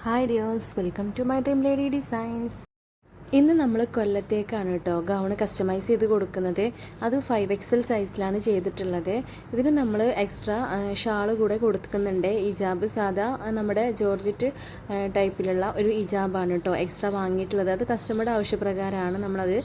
Hi dears, welcome to my Dream Lady Designs. ഇന്ന് നമ്മൾ കൊല്ലത്തേക്കാണ് കേട്ടോ ഗൗൺ കസ്റ്റമൈസ് ചെയ്ത് കൊടുക്കുന്നത്. അത് 5XL സൈസിലാണ് ചെയ്തിട്ടുള്ളത്. ഇതിന് നമ്മൾ എക്സ്ട്രാ ഷാൾ കൂടെ കൊടുക്കുന്നുണ്ട്. ഇജാബ് സാധാ നമ്മുടെ ജോർജറ്റ് ടൈപ്പിലുള്ള ഒരു ഇജാബാണ് കേട്ടോ എക്സ്ട്രാ വാങ്ങിയിട്ടുള്ളത്. അത് കസ്റ്റമറുടെ ആവശ്യപ്രകാരമാണ് നമ്മളത്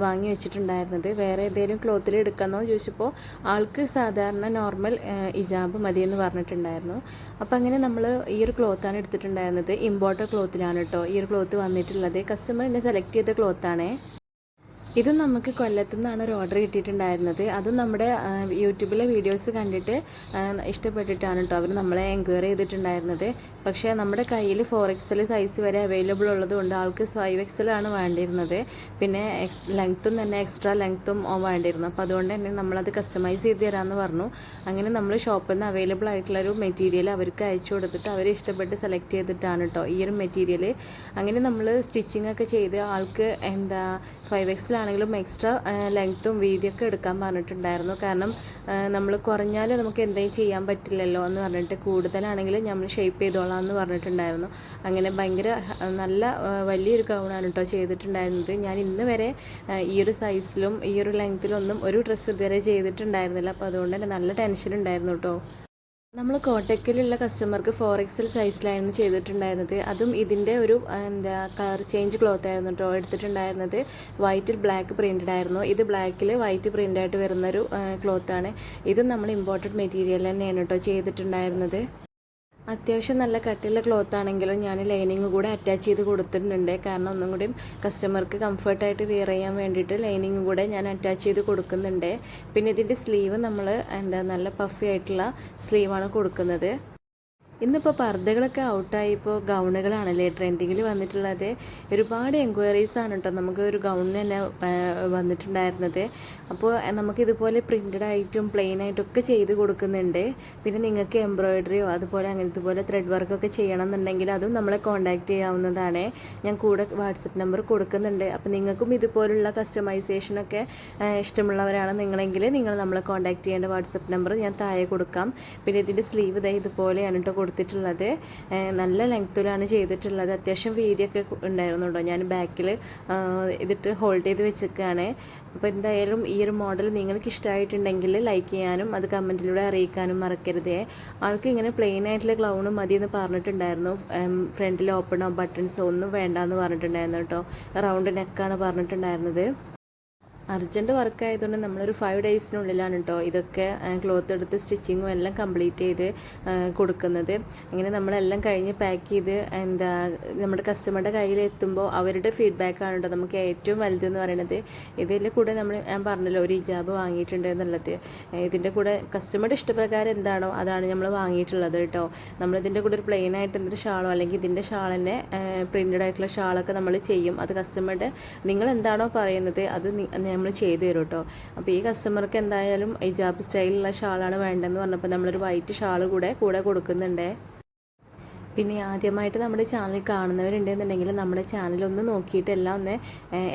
വാങ്ങി വെച്ചിട്ടുണ്ടായിരുന്നത്. വേറെ ഏതെങ്കിലും ക്ലോത്തിൽ എടുക്കാമെന്നോ ചോദിച്ചപ്പോൾ ആൾക്ക് സാധാരണ നോർമൽ ഇജാബ് മതിയെന്ന് പറഞ്ഞിട്ടുണ്ടായിരുന്നു. അപ്പോൾ അങ്ങനെ നമ്മൾ ഈ ഒരു ക്ലോത്താണ് എടുത്തിട്ടുണ്ടായിരുന്നത്. ഇമ്പോർട്ടഡ് ക്ലോത്തിലാണ് കേട്ടോ ഈ ഒരു ക്ലോത്ത് വന്നിട്ടുള്ളത്. കസ്റ്റമറിൻ്റെ സെലക്ട് ചെയ്ത ക്ലോത്താണേ. ഇതും നമുക്ക് കൊല്ലത്തു നിന്നാണ് ഒരു ഓർഡർ കിട്ടിയിട്ടുണ്ടായിരുന്നത്. അതും നമ്മുടെ യൂട്യൂബിലെ വീഡിയോസ് കണ്ടിട്ട് ഇഷ്ടപ്പെട്ടിട്ടാണ് കേട്ടോ അവർ നമ്മളെ എൻക്വയറി ചെയ്തിട്ടുണ്ടായിരുന്നത്. പക്ഷേ നമ്മുടെ കയ്യിൽ 4XL സൈസ് വരെ അവൈലബിൾ ഉള്ളതുകൊണ്ട് ആൾക്ക് 5XL ആണ് വേണ്ടിയിരുന്നത്. പിന്നെ ലെങ്ത്തും തന്നെ എക്സ്ട്രാ ലെങ്ത്തും വേണ്ടിയിരുന്നു. അപ്പോൾ അതുകൊണ്ട് തന്നെ നമ്മളത് കസ്റ്റമൈസ് ചെയ്ത് തരാമെന്ന് പറഞ്ഞു. അങ്ങനെ നമ്മൾ ഷോപ്പിൽ നിന്ന് അവൈലബിൾ ആയിട്ടുള്ളൊരു മെറ്റീരിയൽ അവർക്ക് അയച്ചു കൊടുത്തിട്ട് അവർ ഇഷ്ടപ്പെട്ട് സെലക്ട് ചെയ്തിട്ടാണ് കേട്ടോ ഈ ഒരു മെറ്റീരിയൽ. അങ്ങനെ നമ്മൾ സ്റ്റിച്ചിങ് ഒക്കെ ചെയ്ത് ആൾക്ക് 5XL ആണെങ്കിലും എക്സ്ട്രാ ലെങ്ത്തും വീതിയൊക്കെ എടുക്കാൻ പറഞ്ഞിട്ടുണ്ടായിരുന്നു. കാരണം നമ്മൾ കുറഞ്ഞാൽ നമുക്ക് എന്തെങ്കിലും ചെയ്യാൻ പറ്റില്ലല്ലോ എന്ന് പറഞ്ഞിട്ട് കൂടുതലാണെങ്കിൽ നമ്മൾ ഷേപ്പ് ചെയ്തോളാം എന്ന് പറഞ്ഞിട്ടുണ്ടായിരുന്നു. അങ്ങനെ ഭയങ്കര നല്ല വലിയൊരു ഗൗണാണ് കേട്ടോ ചെയ്തിട്ടുണ്ടായിരുന്നത്. ഞാൻ ഇന്ന് വരെ ഈ ഒരു സൈസിലും ഈ ഒരു ലെങ്ത്തിലൊന്നും ഒരു ഡ്രസ്സ് ഇതുവരെ ചെയ്തിട്ടുണ്ടായിരുന്നില്ല. അപ്പോൾ അതുകൊണ്ട് തന്നെ നല്ല ടെൻഷൻ ഉണ്ടായിരുന്നു കേട്ടോ. നമ്മൾ കോട്ടയ്ക്കലുള്ള കസ്റ്റമർക്ക് 4XL സൈസിലായിരുന്നു ചെയ്തിട്ടുണ്ടായിരുന്നത്. അതും ഇതിൻ്റെ ഒരു കളർ ചേഞ്ച് ക്ലോത്ത് ആയിരുന്നു കേട്ടോ എടുത്തിട്ടുണ്ടായിരുന്നത്. വൈറ്റിൽ ബ്ലാക്ക് പ്രിൻറ്റഡ് ആയിരുന്നു. ഇത് ബ്ലാക്കിൽ വൈറ്റ് പ്രിൻ്റായിട്ട് വരുന്നൊരു ക്ലോത്താണ്. ഇതും നമ്മൾ ഇമ്പോർട്ടഡ് മെറ്റീരിയൽ തന്നെയാണ് കേട്ടോ ചെയ്തിട്ടുണ്ടായിരുന്നത്. അത്യാവശ്യം നല്ല കട്ടിയുള്ള ക്ലോത്ത് ആണെങ്കിലും ഞാൻ ലൈനിങ് കൂടെ അറ്റാച്ച് ചെയ്ത് കൊടുത്തിട്ടുണ്ട്. കാരണം ഒന്നും കൂടി കസ്റ്റമർക്ക് കംഫർട്ടായിട്ട് വെയർ ചെയ്യാൻ വേണ്ടിയിട്ട് ലൈനിങ് കൂടെ ഞാൻ അറ്റാച്ച് ചെയ്ത് കൊടുക്കുന്നുണ്ട്. പിന്നെ ഇതിൻ്റെ സ്ലീവ് നമ്മൾ നല്ല പഫി ആയിട്ടുള്ള സ്ലീവാണ് കൊടുക്കുന്നത്. ഇന്നിപ്പോൾ പർദ്ദകളൊക്കെ ഔട്ടായി ഇപ്പോൾ ഗൗണുകളാണല്ലേ ട്രെൻഡിങ്ങിൽ വന്നിട്ടുള്ളത്. ഒരുപാട് എൻക്വയറീസാണ് കേട്ടോ നമുക്ക് ഒരു ഗൗണിന് തന്നെ വന്നിട്ടുണ്ടായിരുന്നത്. അപ്പോൾ നമുക്കിതുപോലെ പ്രിൻ്റഡ് ആയിട്ടും പ്ലെയിൻ ആയിട്ടൊക്കെ ചെയ്ത് കൊടുക്കുന്നുണ്ട്. പിന്നെ നിങ്ങൾക്ക് എംബ്രോയിഡറിയോ അതുപോലെ അങ്ങനത്തെ പോലെ ത്രെഡ് വർക്കൊക്കെ ചെയ്യണം എന്നുണ്ടെങ്കിൽ അതും നമ്മളെ കോൺടാക്റ്റ് ചെയ്യാവുന്നതാണ്. ഞാൻ കൂടെ വാട്സപ്പ് നമ്പർ കൊടുക്കുന്നുണ്ട്. അപ്പോൾ നിങ്ങൾക്കും ഇതുപോലുള്ള കസ്റ്റമൈസേഷനൊക്കെ ഇഷ്ടമുള്ളവരാണ് നിങ്ങളെങ്കിൽ നിങ്ങൾ നമ്മളെ കോൺടാക്റ്റ് ചെയ്യേണ്ട വാട്സപ്പ് നമ്പർ ഞാൻ താഴെ കൊടുക്കാം. പിന്നെ ഇതിൻ്റെ സ്ലീവ് ഇതുപോലെയാണ് കേട്ടോ കൊടുത്തിട്ടുള്ളത്. നല്ല ലെങ്ത്തിലാണ് ചെയ്തിട്ടുള്ളത്. അത്യാവശ്യം വീതിയൊക്കെ ഉണ്ടായിരുന്നു കേട്ടോ. ഞാൻ ബാക്കിൽ ഇതിട്ട് ഹോൾഡ് ചെയ്ത് വെച്ചേക്കാണ്. അപ്പോൾ എന്തായാലും ഈ ഒരു മോഡൽ നിങ്ങൾക്ക് ഇഷ്ടമായിട്ടുണ്ടെങ്കിൽ ലൈക്ക് ചെയ്യാനും അത് കമൻറ്റിലൂടെ അറിയിക്കാനും മറക്കരുതേ. ആൾക്ക് ഇങ്ങനെ പ്ലെയിൻ ആയിട്ടുള്ള ഗൗണ് മതി എന്ന് പറഞ്ഞിട്ടുണ്ടായിരുന്നു. ഫ്രണ്ടിൽ ഓപ്പണോ ബട്ടൺസോ ഒന്നും വേണ്ടെന്ന് പറഞ്ഞിട്ടുണ്ടായിരുന്നു കേട്ടോ. റൗണ്ട് നെക്കാണ് പറഞ്ഞിട്ടുണ്ടായിരുന്നത്. അർജൻറ്റ് വർക്ക് ആയതുകൊണ്ട് നമ്മളൊരു 5 ഡേയ്സിനുള്ളിലാണ് കേട്ടോ ഇതൊക്കെ ക്ലോത്ത് എടുത്ത് സ്റ്റിച്ചിങ്ങും എല്ലാം കംപ്ലീറ്റ് ചെയ്ത് കൊടുക്കുന്നത്. ഇങ്ങനെ നമ്മളെല്ലാം കഴിഞ്ഞ് പാക്ക് ചെയ്ത് നമ്മുടെ കസ്റ്റമറുടെ കയ്യിൽ എത്തുമ്പോൾ അവരുടെ ഫീഡ്ബാക്കാണ് കേട്ടോ നമുക്ക് ഏറ്റവും വലുതെന്ന് പറയുന്നത്. ഇതിൽ കൂടെ ഞാൻ പറഞ്ഞല്ലോ ഒരു ഇജാബ് വാങ്ങിയിട്ടുണ്ട് എന്നുള്ളത്. ഇതിൻ്റെ കൂടെ കസ്റ്റമറുടെ ഇഷ്ടപ്രകാരം എന്താണോ അതാണ് നമ്മൾ വാങ്ങിയിട്ടുള്ളത് കേട്ടോ. നമ്മളിതിൻ്റെ കൂടെ ഒരു പ്ലെയിൻ ആയിട്ട് എന്തൊരു ഷാളോ അല്ലെങ്കിൽ ഇതിൻ്റെ ഷാൾ തന്നെ പ്രിൻറ്റഡ് ആയിട്ടുള്ള ഷാളൊക്കെ നമ്മൾ ചെയ്യും. അത് കസ്റ്റമറുടെ നിങ്ങൾ എന്താണോ പറയുന്നത് അത് നമ്മൾ ചെയ്തു തരും കേട്ടോ. അപ്പോൾ ഈ കസ്റ്റമർക്ക് എന്തായാലും ഇജാബ് സ്റ്റൈലുള്ള ഷാളാണ് വേണ്ടതെന്ന് പറഞ്ഞപ്പോൾ നമ്മളൊരു വൈറ്റ് ഷാൾ കൂടെ കൊടുക്കുന്നുണ്ട്. പിന്നെ ആദ്യമായിട്ട് നമ്മുടെ ചാനൽ കാണുന്നവരുണ്ടെന്നുണ്ടെങ്കിൽ നമ്മുടെ ചാനലൊന്ന് നോക്കിയിട്ട്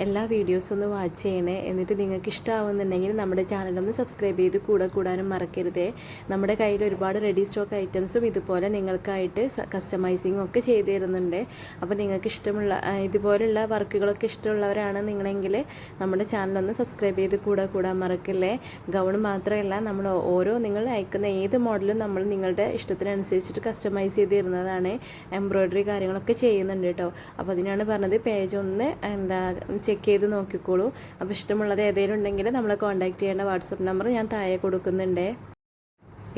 എല്ലാ വീഡിയോസും ഒന്ന് വാച്ച് ചെയ്യണേ. എന്നിട്ട് നിങ്ങൾക്ക് ഇഷ്ടമാവുന്നുണ്ടെങ്കിൽ നമ്മുടെ ചാനലൊന്ന് സബ്സ്ക്രൈബ് ചെയ്ത് കൂടാനും മറക്കരുതേ. നമ്മുടെ കയ്യിൽ ഒരുപാട് റെഡി സ്റ്റോക്ക് ഐറ്റംസും ഇതുപോലെ നിങ്ങൾക്കായിട്ട് കസ്റ്റമൈസിങ്ങും ഒക്കെ ചെയ്തു തരുന്നുണ്ട്. അപ്പോൾ നിങ്ങൾക്ക് ഇഷ്ടമുള്ള ഇതുപോലുള്ള വർക്കുകളൊക്കെ ഇഷ്ടമുള്ളവരാണ് നിങ്ങളെങ്കിൽ നമ്മുടെ ചാനലൊന്ന് സബ്സ്ക്രൈബ് ചെയ്ത് കൂടാൻ മറക്കില്ലേ. ഗൗൺ മാത്രമല്ല നമ്മൾ നിങ്ങൾ അയക്കുന്ന ഏത് മോഡലും നമ്മൾ നിങ്ങളുടെ ഇഷ്ടത്തിനനുസരിച്ചിട്ട് കസ്റ്റമൈസ് ചെയ്ത് തരുന്നതാണ്. എംബ്രോയിഡറി കാര്യങ്ങളൊക്കെ ചെയ്യുന്നുണ്ട് കേട്ടോ. അപ്പോൾ അതിനാണ് പറഞ്ഞത് പേജ് ഒന്ന് ചെക്ക് ചെയ്ത് നോക്കിക്കോളൂ. അപ്പോൾ ഇഷ്ടമുള്ളത് ഏതെങ്കിലും ഉണ്ടെങ്കിൽ നമ്മളെ കോൺടാക്റ്റ് ചെയ്യേണ്ട വാട്സപ്പ് നമ്പർ ഞാൻ താഴെ കൊടുക്കുന്നുണ്ട്.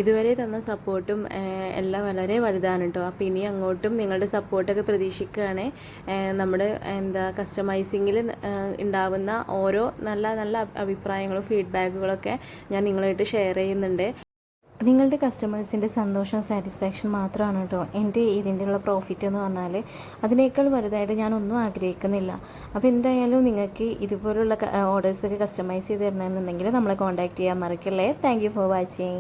ഇതുവരെ തന്ന സപ്പോർട്ടും എല്ലാം വളരെ വലുതാണ് കേട്ടോ. അപ്പോൾ ഇനി അങ്ങോട്ടും നിങ്ങളുടെ സപ്പോർട്ടൊക്കെ പ്രതീക്ഷിക്കുകയാണ്. നമ്മുടെ കസ്റ്റമൈസിങ്ങിൽ ഉണ്ടാവുന്ന ഓരോ നല്ല അഭിപ്രായങ്ങളും ഫീഡ്ബാക്കുകളൊക്കെ ഞാൻ നിങ്ങളായിട്ട് ഷെയർ ചെയ്യുന്നുണ്ട്. നിങ്ങളുടെ കസ്റ്റമേഴ്സിൻ്റെ സന്തോഷം സാറ്റിസ്ഫാക്ഷൻ മാത്രമാണ് കേട്ടോ എൻ്റെ ഇതിൻ്റെയുള്ള പ്രോഫിറ്റ് എന്ന് പറഞ്ഞാൽ. അതിനേക്കാൾ വലുതായിട്ട് ഞാനൊന്നും ആഗ്രഹിക്കുന്നില്ല. അപ്പോൾ എന്തായാലും നിങ്ങൾക്ക് ഇതുപോലുള്ള ഓർഡേഴ്സൊക്കെ കസ്റ്റമൈസ് ചെയ്ത് തരണമെന്നുണ്ടെങ്കിൽ നമ്മളെ കോൺടാക്റ്റ് ചെയ്യാൻ മറക്കല്ലേ. Thank you for watching.